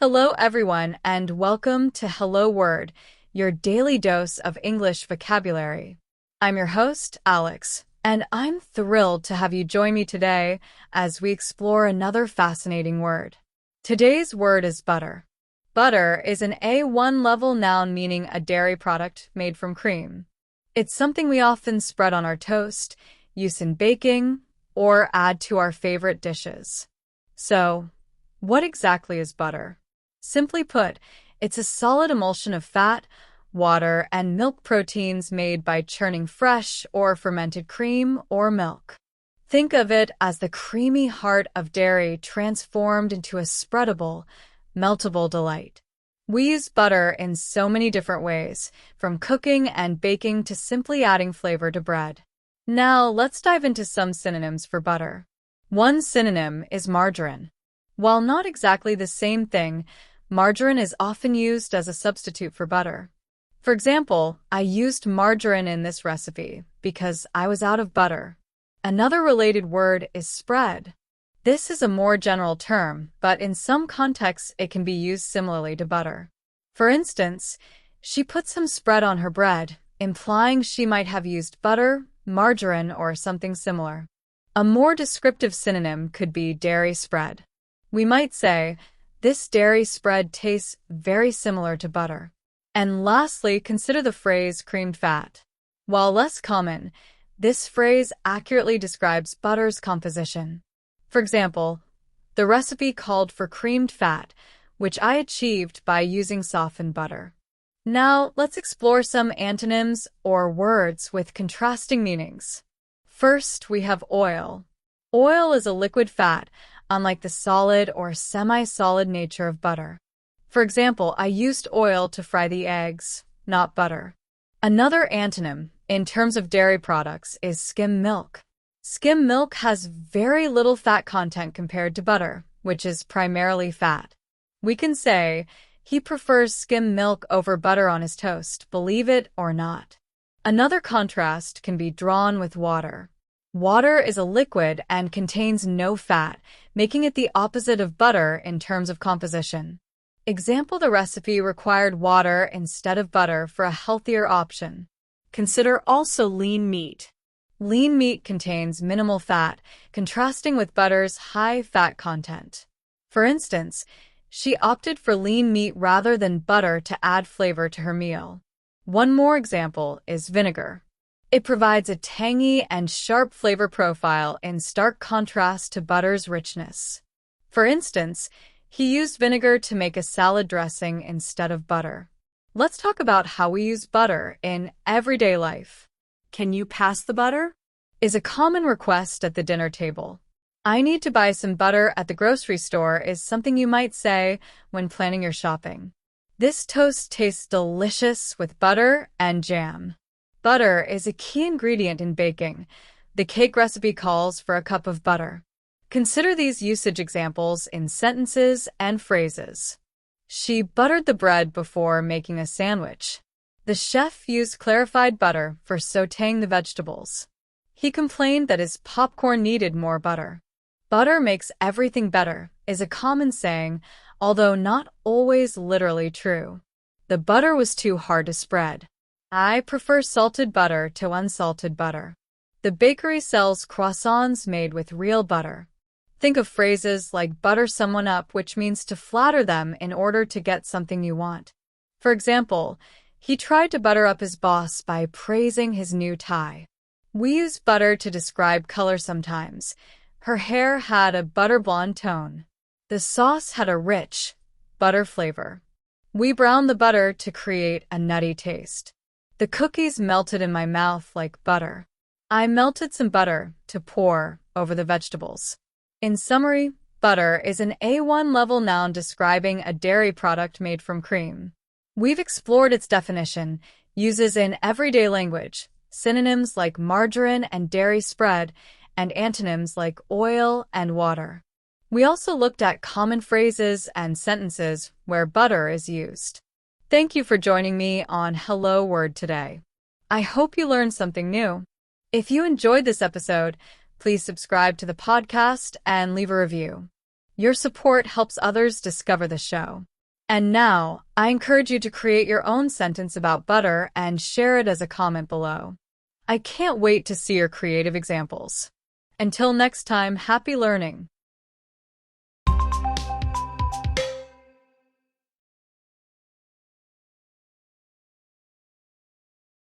Hello, everyone, and welcome to Hello Word, your daily dose of English vocabulary. I'm your host, Alex, and I'm thrilled to have you join me today as we explore another fascinating word. Today's word is butter. Butter is an A1 level noun meaning a dairy product made from cream. It's something we often spread on our toast, use in baking, or add to our favorite dishes. So, what exactly is butter? Simply put, it's a solid emulsion of fat, water, and milk proteins made by churning fresh or fermented cream or milk. Think of it as the creamy heart of dairy transformed into a spreadable, meltable delight. We use butter in so many different ways, from cooking and baking to simply adding flavor to bread. Now, let's dive into some synonyms for butter. One synonym is margarine. While not exactly the same thing, margarine is often used as a substitute for butter. For example, I used margarine in this recipe because I was out of butter. Another related word is spread. This is a more general term, but in some contexts it can be used similarly to butter. For instance, she put some spread on her bread, implying she might have used butter, margarine, or something similar. A more descriptive synonym could be dairy spread. We might say, this dairy spread tastes very similar to butter. And lastly, consider the phrase creamed fat. While less common, this phrase accurately describes butter's composition. For example, the recipe called for creamed fat, which I achieved by using softened butter. Now, let's explore some antonyms or words with contrasting meanings. First, we have oil. Oil is a liquid fat, unlike the solid or semi-solid nature of butter. For example, I used oil to fry the eggs, not butter. Another antonym, in terms of dairy products, is skim milk. Skim milk has very little fat content compared to butter, which is primarily fat. We can say, he prefers skim milk over butter on his toast, believe it or not. Another contrast can be drawn with water. Water is a liquid and contains no fat, making it the opposite of butter in terms of composition. Example: the recipe required water instead of butter for a healthier option. Consider also lean meat. Lean meat contains minimal fat, contrasting with butter's high fat content. For instance, she opted for lean meat rather than butter to add flavor to her meal. One more example is vinegar. It provides a tangy and sharp flavor profile in stark contrast to butter's richness. For instance, he used vinegar to make a salad dressing instead of butter. Let's talk about how we use butter in everyday life. Can you pass the butter? Is a common request at the dinner table. I need to buy some butter at the grocery store is something you might say when planning your shopping. This toast tastes delicious with butter and jam. Butter is a key ingredient in baking. The cake recipe calls for a cup of butter. Consider these usage examples in sentences and phrases. She buttered the bread before making a sandwich. The chef used clarified butter for sautéing the vegetables. He complained that his popcorn needed more butter. Butter makes everything better is a common saying, although not always literally true. The butter was too hard to spread. I prefer salted butter to unsalted butter. The bakery sells croissants made with real butter. Think of phrases like butter someone up, which means to flatter them in order to get something you want. For example, he tried to butter up his boss by praising his new tie. We use butter to describe color sometimes. Her hair had a butter blonde tone. The sauce had a rich butter flavor. We browned the butter to create a nutty taste. The cookies melted in my mouth like butter. I melted some butter to pour over the vegetables. In summary, butter is an A1 level noun describing a dairy product made from cream. We've explored its definition, uses in everyday language, synonyms like margarine and dairy spread, and antonyms like oil and water. We also looked at common phrases and sentences where butter is used. Thank you for joining me on Hello Word today. I hope you learned something new. If you enjoyed this episode, please subscribe to the podcast and leave a review. Your support helps others discover the show. And now, I encourage you to create your own sentence about butter and share it as a comment below. I can't wait to see your creative examples. Until next time, happy learning!